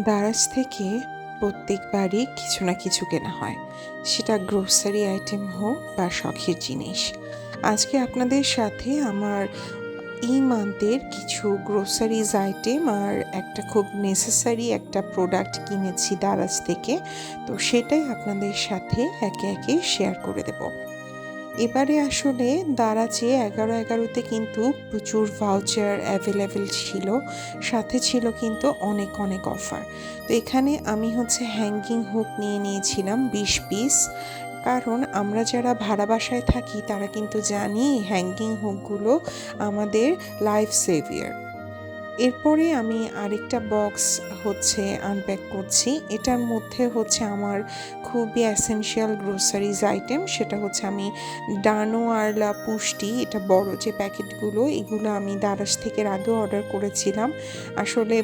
দারাজ থেকে প্রত্যেকবারই কিছু না কিছু কেনা হয়, সেটা গ্রোসারি আইটেম হোক বা শখের জিনিস। আজকে আপনাদের সাথে আমার এই মান্থের কিছু গ্রোসারিজ আইটেম আর একটা খুব নেসেসারি একটা প্রোডাক্ট কিনেছি দারাজ থেকে, তো সেটাই আপনাদের সাথে একে একে শেয়ার করে দেব। এবারে আসলে দারাজে 11/11-তে কিন্তু প্রচুর ভাউচার অ্যাভেলেবেল ছিল, সাথে ছিল কিন্তু অনেক অনেক অফার। তো এখানে আমি হ্যাঙ্গিং হুক নিয়ে নিয়েছিলাম 20 পিস, কারণ আমরা যারা ভাড়া বাসায় থাকি তারা কিন্তু জানি হ্যাঙ্গিং হুকগুলো আমাদের লাইফ সেভিয়ার। এরপরে আমি আরেকটা বক্স আনপ্যাক করছি। এটার মধ্যে আমার খুবই এসেনশিয়াল গ্রোসারিজ আইটেম, সেটা আমি ডানো আরলা পুষ্টি, এটা বড় যে প্যাকেটগুলো, এগুলো আমি দারাজ থেকে এর আগেও অর্ডার করেছিলাম। আসলে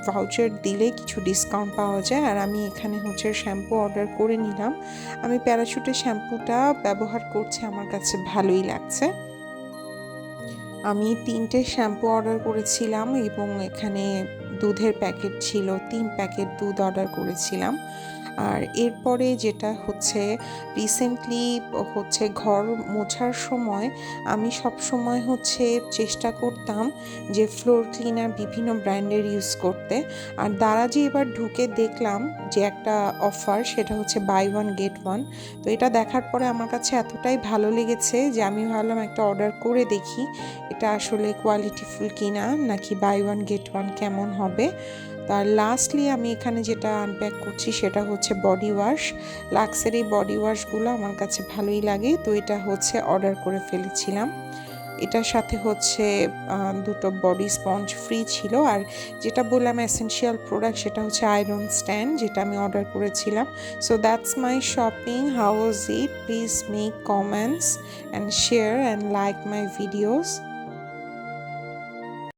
ভাউচার দিলে কিছু ডিসকাউন্ট পাওয়া যায়, আর আমি এখানে শ্যাম্পু অর্ডার করে নিলাম। আমি প্যারাশুটের শ্যাম্পুটা ব্যবহার করছি, আমার কাছে ভালোই লাগছে। আমি 3টে শ্যাম্পু অর্ডার করেছিলাম এবং এখানে দুধের প্যাকেট ছিল, 3 প্যাকেট দুধ অর্ডার করেছিলাম। আর এরপরে যেটা রিসেন্টলি ঘর মোছার সময় আমি সবসময় চেষ্টা করতাম যে ফ্লোর ক্লিনার বিভিন্ন ব্র্যান্ডের ইউজ করতে। আর দারাজে এবার ঢুকে দেখলাম যে একটা অফার, সেটা বাই ওয়ান গেট ওয়ান। তো এটা দেখার পরে আমার কাছে এতটাই ভালো লেগেছে যে আমি ভাবলাম একটা অর্ডার করে দেখি এটা আসলে কোয়ালিটিফুল কিনা, নাকি বাই ওয়ান গেট ওয়ান কেমন হবে। তার লাস্টলি আমি এখানে যেটা আনপ্যাক করছি সেটা বডি ওয়াশ। লাক্সের এই বডি ওয়াশগুলো আমার কাছে ভালোই লাগে, তো এটা অর্ডার করে ফেলেছিলাম। এটার সাথে দুটো বডি স্পঞ্জ ফ্রি ছিল। আর যেটা বললাম এসেনশিয়াল প্রোডাক্ট, সেটা আয়রন স্ট্যান্ড, যেটা আমি অর্ডার করেছিলাম। So that's my shopping. How was it? Please make comments and share and like my videos.